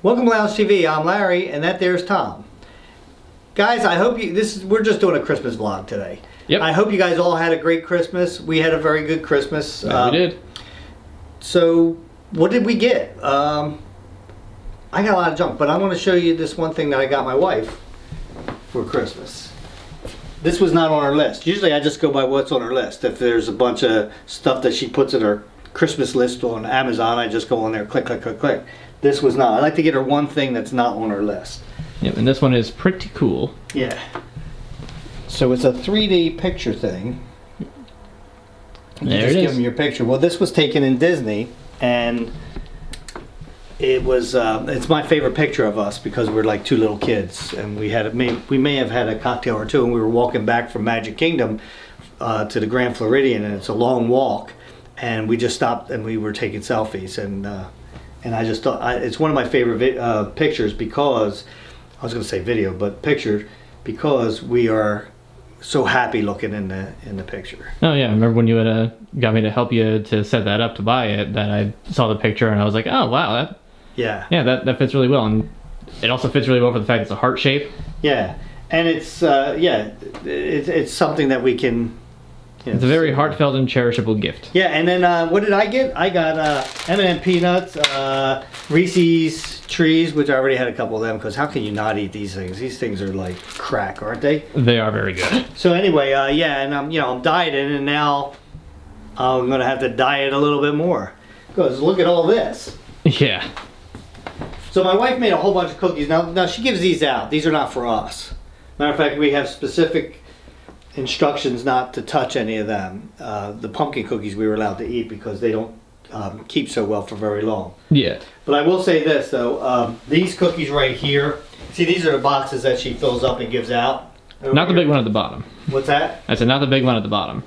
Welcome to Lounge TV. I'm Larry, and that there's Tom. Guys, I hope we're just doing a Christmas vlog today. Yep. I hope you guys all had a great Christmas. We had a very good Christmas. Yeah, we did. So, what did we get? I got a lot of junk, but I want to show you this one thing that I got my wife for Christmas. This was not on her list. Usually I just go by what's on her list. If there's a bunch of stuff that she puts in her Christmas list on Amazon, I just go on there, click, click, click, click. This was not. I like to get her one thing that's not on her list. Yep, and this one is pretty cool. Yeah. So it's a 3D picture thing. You There just it give is. them your picture. Well, this was taken in Disney, and it was. It's my favorite picture of us because we're like two little kids, and we may have had a cocktail or two, and we were walking back from Magic Kingdom to the Grand Floridian, and it's a long walk, and we just stopped and we were taking selfies, and I just thought it's one of my favorite pictures because I was going to say video, but picture because we are so happy looking in the picture. Oh yeah, I remember when you had got me to help you to set that up to buy it, that I saw the picture and I was like, oh wow, that fits really well, and it also fits really well for the fact it's a heart shape. Yeah, and it's it's something that we can. It's a very heartfelt and cherishable gift. Yeah, and then what did I get? I got M&M peanuts, Reese's trees, which I already had a couple of them because how can you not eat these things? These things are like crack, aren't they? They are very good. So anyway, yeah, and I'm dieting, and now I'm gonna have to diet a little bit more because look at all this. Yeah. So my wife made a whole bunch of cookies. Now she gives these out. These are not for us. Matter of fact, we have specific instructions not to touch any of them. The pumpkin cookies we were allowed to eat because they don't keep so well for very long. Yeah. But I will say this though, these cookies right here, see these are the boxes that she fills up and gives out. Not the big one at the bottom. What's that? I said not the big one at the bottom.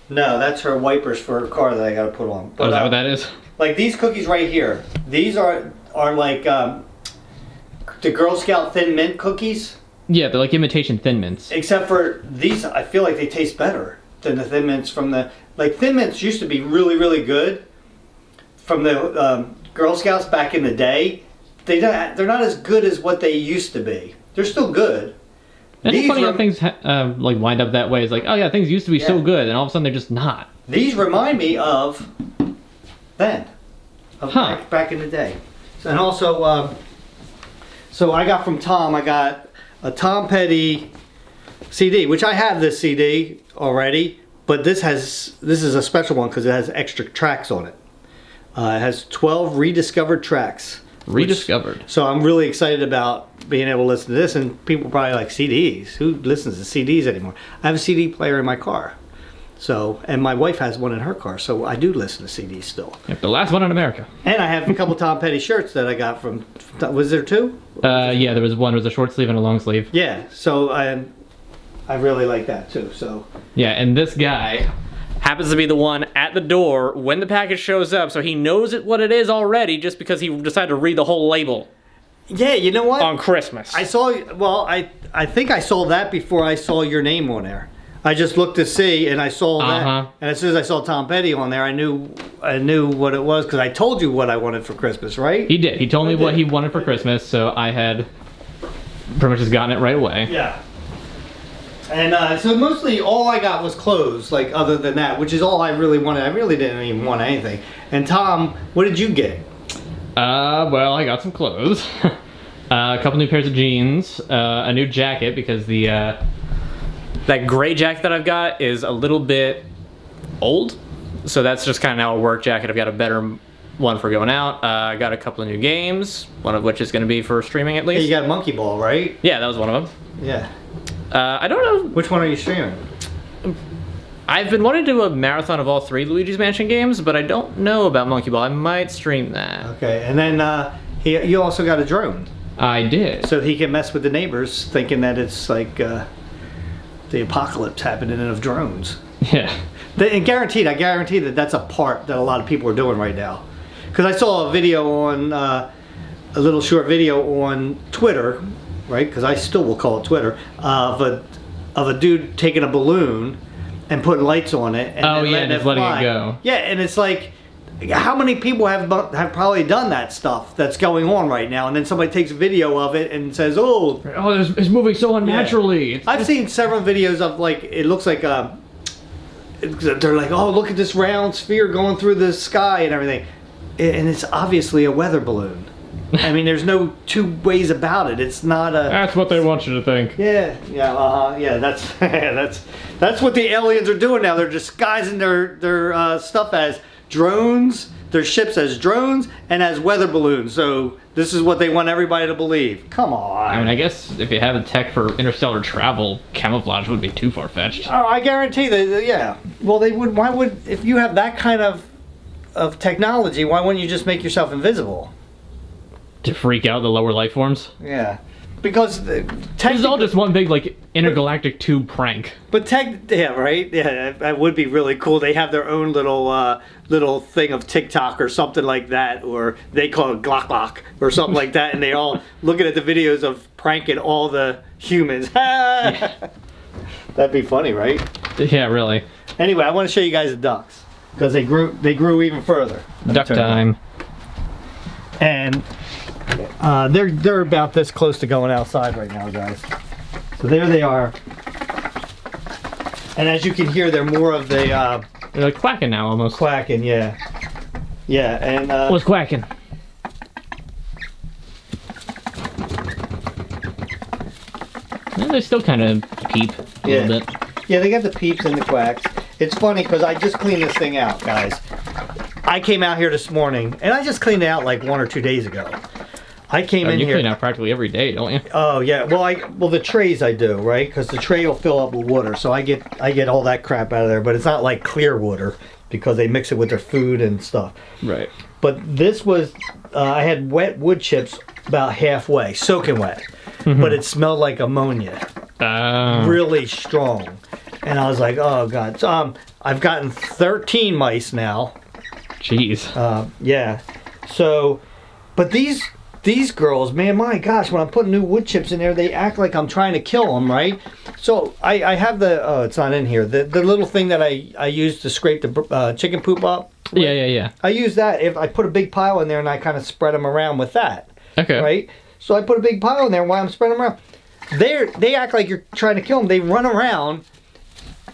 No, that's her wipers for her car that I gotta put on. But, Oh, is that what that is? like these cookies right here, these are like the Girl Scout Thin Mint cookies. Yeah, they're like imitation Thin Mints. Except for these, I feel like they taste better than the Thin Mints from the... Like, Thin Mints used to be really, really good from the Girl Scouts back in the day. They're not as good as what they used to be. They're still good. And it's funny how things like wind up that way. It's like, oh yeah, things used to be so good, and all of a sudden they're just not. These remind me of then. Of back in the day. So, and also, so I got from Tom, I got a Tom Petty CD, which I have this CD already, but this is a special one because it has extra tracks on it. It has 12 rediscovered tracks. Rediscovered. So I'm really excited about being able to listen to this, and people probably like CDs. Who listens to CDs anymore? I have a CD player in my car. So, and my wife has one in her car, so I do listen to CDs still. Yep, the last one in America. And I have a couple Tom Petty shirts that I got from, was there two? Yeah, there was one. There was a short sleeve and a long sleeve. Yeah, so I really like that too, so. Yeah, and this guy happens to be the one at the door when the package shows up, so he knows what it is already just because he decided to read the whole label. Yeah, you know what? On Christmas. I think I saw that before I saw your name on there. I just looked to see, and I saw that, and as soon as I saw Tom Petty on there, I knew what it was because I told you what I wanted for Christmas, right? He did. He told me what he wanted for Christmas, so I had pretty much just gotten it right away. Yeah. And so mostly all I got was clothes, like other than that, which is all I really wanted. I really didn't even want anything. And Tom, what did you get? Well, I got some clothes, a couple new pairs of jeans, a new jacket because that gray jacket that I've got is a little bit old, so that's just kind of now a work jacket. I've got a better one for going out. I got a couple of new games, one of which is going to be for streaming at least. Hey, you got Monkey Ball, right? Yeah, that was one of them. Yeah. I don't know. Which one are you streaming? I've been wanting to do a marathon of all 3 Luigi's Mansion games, but I don't know about Monkey Ball. I might stream that. Okay, and then you also got a drone. I did. So he can mess with the neighbors, thinking that it's like the apocalypse happening of drones. Yeah. And I guarantee that that's a part that a lot of people are doing right now. Because I saw a video on, a little short video on Twitter, right? Because I still will call it Twitter, of a dude taking a balloon and putting lights on it. And letting it go. Yeah, and it's like, how many people have probably done that stuff that's going on right now, and then somebody takes a video of it and says, "Oh, it's moving so unnaturally." Yeah. I've seen several videos of like it looks like they're like, "Oh, look at this round sphere going through the sky and everything," and it's obviously a weather balloon. I mean, there's no two ways about it. It's not a. That's what they want you to think. Yeah. That's that's what the aliens are doing now. They're disguising their stuff as drones, their ships as drones, and as weather balloons. So this is what they want everybody to believe. Come on. I mean, I guess if you have the tech for interstellar travel, camouflage would be too far-fetched. Oh, I guarantee that. Yeah. Well, they would. Why would if you have that kind of technology? Why wouldn't you just make yourself invisible? To freak out the lower life forms? Yeah. Because it's all just one big like intergalactic tube prank. But yeah, right. Yeah, that would be really cool. They have their own little thing of TikTok or something like that, or they call it Glock or something like that, and they all looking at the videos of pranking all the humans. Yeah. That'd be funny, right? Yeah, really. Anyway, I want to show you guys the ducks because they grew even further. Duck time. And they're about this close to going outside right now, guys. So there they are. And as you can hear, they're more of the they're like quacking now, almost. Quacking, yeah. Yeah, and what's quacking? Well, they still kind of peep a little bit. Yeah, they got the peeps and the quacks. It's funny because I just cleaned this thing out, guys. I came out here this morning, and I just cleaned it out like 1 or 2 days ago. I came in here. You clean out practically every day, don't you? Oh yeah. Well, the trays I do, right? Because the tray will fill up with water, so I get all that crap out of there. But it's not like clear water because they mix it with their food and stuff. Right. But this was, I had wet wood chips about halfway, soaking wet, but it smelled like ammonia, really strong. And I was like, oh god. So I've gotten 13 mice now. Jeez. Yeah. So, but these girls, man, my gosh, when I'm putting new wood chips in there, they act like I'm trying to kill them, right? So I have it's not in here, the little thing that I use to scrape the chicken poop up. Right? Yeah. I use that if I put a big pile in there and I kind of spread them around with that. Okay. Right? So I put a big pile in there while I'm spreading them around. They act like you're trying to kill them. They run around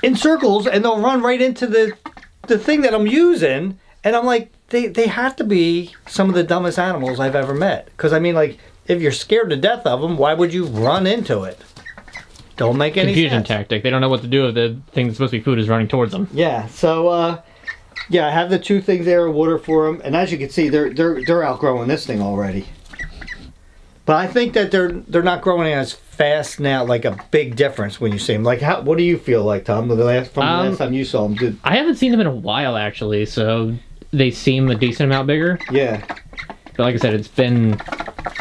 in circles and they'll run right into the thing that I'm using. And I'm like, they have to be some of the dumbest animals I've ever met. Because, I mean, like, if you're scared to death of them, why would you run into it? Don't make any sense. Confusion tactic. They don't know what to do if the thing that's supposed to be food is running towards them. Yeah, so, yeah, I have the 2 things there, water for them. And as you can see, they're outgrowing this thing already. But I think that they're not growing as fast now, like a big difference when you see them. Like, what do you feel like, Tom, from the last time you saw them? I haven't seen them in a while, actually, so they seem a decent amount bigger. Yeah. But like I said, it's been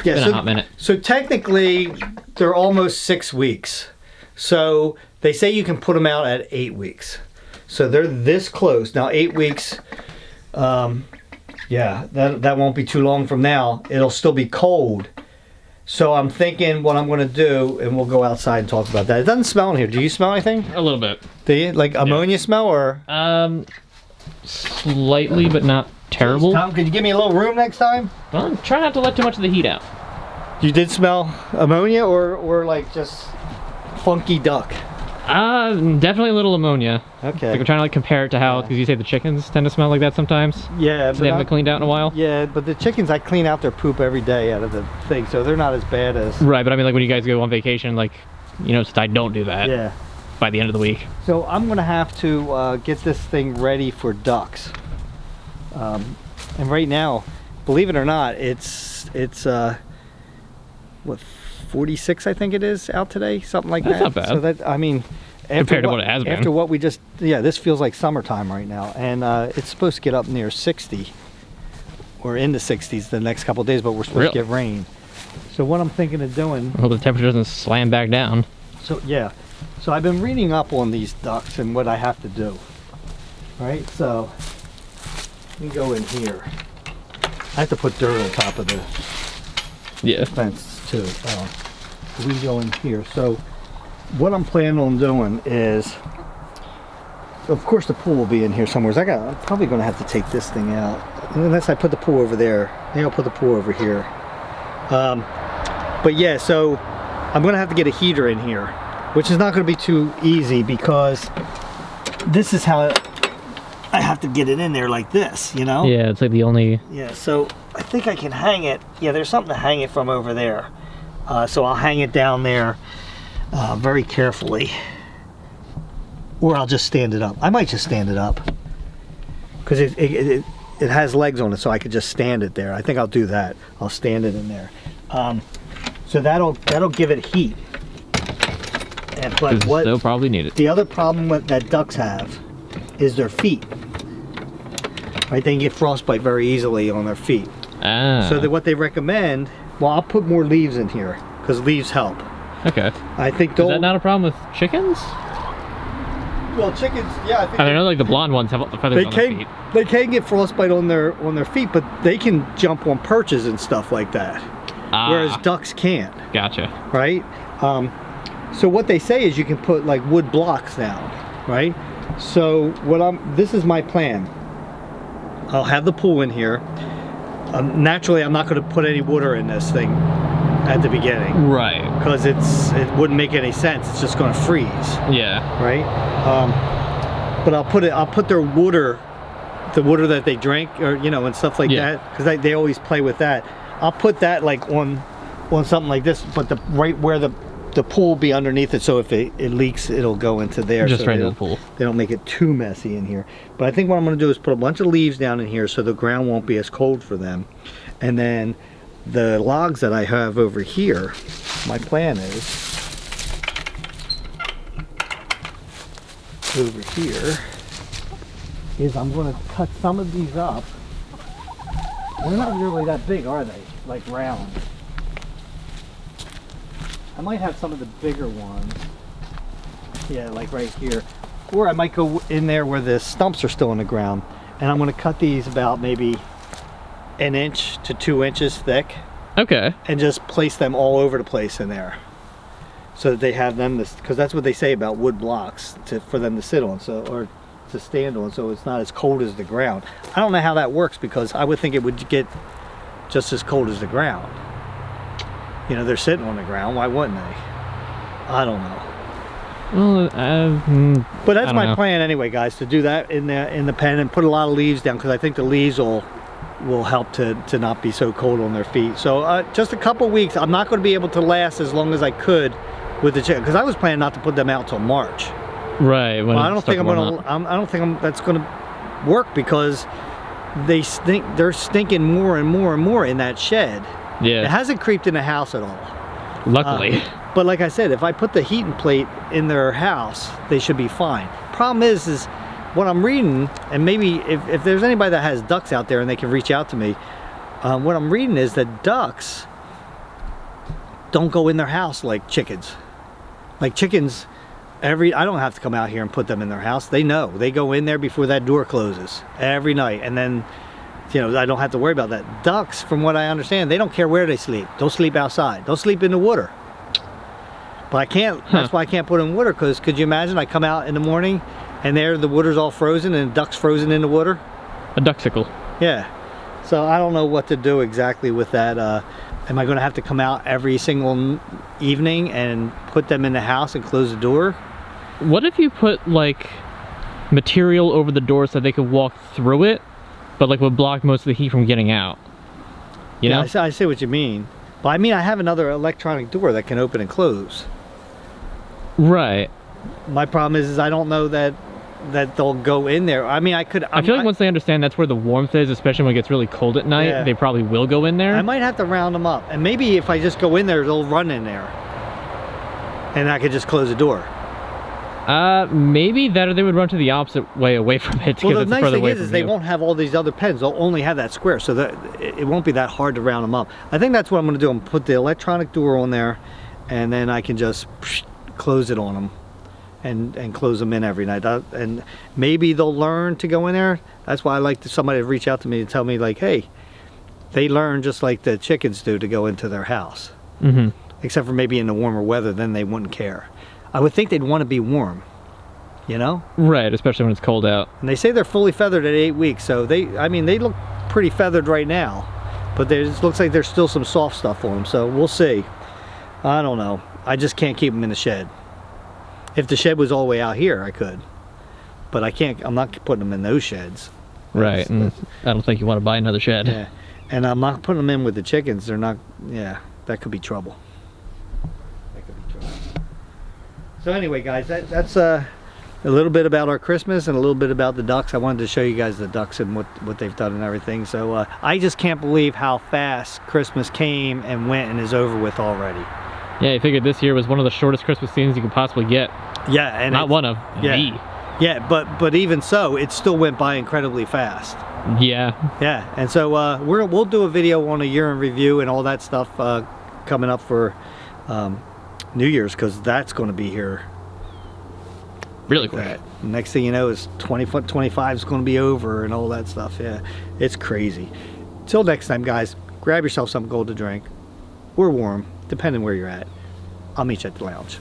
a hot minute. So technically, they're almost 6 weeks. So they say you can put them out at 8 weeks. So they're this close. Now, 8 weeks, yeah, that won't be too long from now. It'll still be cold. So I'm thinking what I'm going to do, and we'll go outside and talk about that. It doesn't smell in here. Do you smell anything? A little bit. Do you? Like ammonia smell, or? Slightly, but not terrible. Tom, could you give me a little room next time? Well, try not to let too much of the heat out. You did smell ammonia, or like just funky duck? Definitely a little ammonia. Okay. Like I'm trying to like compare it to how, because you say the chickens tend to smell like that sometimes. Yeah, they haven't been cleaned out in a while. Yeah, but the chickens, I clean out their poop every day out of the thing, so they're not as bad as. Right, but I mean, like when you guys go on vacation, like, you know, since I don't do that. Yeah. By the end of the week. So I'm gonna have to get this thing ready for ducks. And right now, believe it or not, it's what, 46 I think it is out today, something like that. That's not bad. So that, I mean, compared to what it has been. After what we just, yeah, this feels like summertime right now, and it's supposed to get up near 60 or in the 60s the next couple of days, but we're supposed to get rain. So what I'm thinking of doing. Well, the temperature doesn't slam back down. So yeah, so I've been reading up on these ducks and what I have to do. Right, so let me go in here. I have to put dirt on top of the fence too. We go in here. So what I'm planning on doing is of course the pool will be in here somewhere. I'm probably going to have to take this thing out. Unless I put the pool over there. Maybe I'll put the pool over here. But yeah, so I'm going to have to get a heater in here, which is not going to be too easy because this is how I have to get it in there like this, you know? Yeah, it's like the only... Yeah, so I think I can hang it. Yeah, there's something to hang it from over there. So I'll hang it down there very carefully. Or I'll just stand it up. I might just stand it up. Because it has legs on it, so I could just stand it there. I think I'll do that. I'll stand it in there. So that'll give it heat. But what they'll probably need it. the other problem that ducks have is their feet. Right, they can get frostbite very easily on their feet. So what they recommend, well, I'll put more leaves in here because leaves help. Okay. I think Is that not a problem with chickens? Well, chickens, yeah. I think I know, like the blonde ones have feathers on their feet. They can get frostbite on their feet, but they can jump on perches and stuff like that. Whereas ducks can't. Gotcha. Right? So what they say is you can put like wood blocks down, right? So this is my plan. I'll have the pool in here. Naturally, I'm not going to put any water in this thing at the beginning. Right. Because it wouldn't make any sense. It's just going to freeze. Yeah. Right? But I'll put their water, the water that they drink, or and stuff like that, because they always play with that. I'll put that like on something like this, but right where the pool will be underneath it, so if it leaks, it'll go into there. Just so right into the pool. They don't make it too messy in here. But I think what I'm going to do is put a bunch of leaves down in here so the ground won't be as cold for them. And then the logs that I have over here, my plan is over here is I'm going to cut some of these up. They're not really that big, are they? Like round. I might have some of the bigger ones. Yeah, like right here. Or I might go in there where the stumps are still in the ground. And I'm going to cut these about maybe 1 inch to 2 inches thick. Okay. And just place them all over the place in there. So that they have them, because that's what they say about wood blocks for them to sit on, or to stand on, so it's not as cold as the ground. I don't know how that works, because I would think it would get just as cold as the ground. They're sitting on the ground. Why wouldn't they? I don't know. Well, but that's my plan anyway, guys, to do that in the pen and put a lot of leaves down, because I think the leaves will help to not be so cold on their feet. So just a couple weeks. I'm not going to be able to last as long as I could with the chicken, because I was planning not to put them out till March. Right. Well, I don't think that's gonna work, because they're stinking more and more and more in that shed. Yeah. It hasn't creeped in the house at all. Luckily. But like I said, if I put the heating plate in their house, they should be fine. Problem is what I'm reading, and maybe if there's anybody that has ducks out there and they can reach out to me, what I'm reading is that ducks don't go in their house like chickens. Like chickens, I don't have to come out here and put them in their house. They know. They go in there before that door closes every night, and then I don't have to worry about that. Ducks, from what I understand, they don't care where they sleep. Don't sleep outside. Don't sleep in the water. But I can't, that's why I can't put them in water, because could you imagine I come out in the morning and the water's all frozen and the duck's frozen in the water? A ducksicle. Yeah. So I don't know what to do exactly with that. Am I going to have to come out every single evening and put them in the house and close the door? What if you put like material over the door so they could walk through it, but like would block most of the heat from getting out? You know? I see what you mean. But I mean, I have another electronic door that can open and close. Right. My problem is I don't know that they'll go in there. I mean, I feel like once they understand that's where the warmth is, especially when it gets really cold at night, they probably will go in there. I might have to round them up. And maybe if I just go in there, they'll run in there. And I could just close the door. Maybe that, or they would run to the opposite way away from it, because it's further away from you. They won't have all these other pens. They'll only have that square, so that it won't be that hard to round them up. I think that's what I'm going to do. I'm going to put the electronic door on there, and then I can just close it on them and close them in every night. And maybe they'll learn to go in there. That's why I like somebody to reach out to me and tell me, like, hey, they learn just like the chickens do to go into their house. Mm-hmm. Except for maybe in the warmer weather, then they wouldn't care. I would think they'd want to be warm, you know? Right, especially when it's cold out. And they say they're fully feathered at 8 weeks, so I mean, they look pretty feathered right now, but it looks like there's still some soft stuff on them, so we'll see. I don't know. I just can't keep them in the shed. If the shed was all the way out here, I could, but I can't. I'm not putting them in those sheds. Right, and I don't think you want to buy another shed. Yeah, and I'm not putting them in with the chickens. They're not. Yeah, that could be trouble. That could be trouble. So anyway, guys, that's a little bit about our Christmas and a little bit about the ducks. I wanted to show you guys the ducks and what they've done and everything. So I just can't believe how fast Christmas came and went and is over with already. Yeah, I figured this year was one of the shortest Christmas seasons you could possible get. Yeah, and not one of. Yeah, yeah, but even so, it still went by incredibly fast. Yeah. Yeah, and so we'll do a video on a year in review and all that stuff coming up for New Year's, because that's going to be here really quick. Next thing you know is 25 is going to be over and all that stuff. Yeah, it's crazy. Till next time, guys, grab yourself something cold to drink or warm, depending where you're at. I'll meet you at the lounge.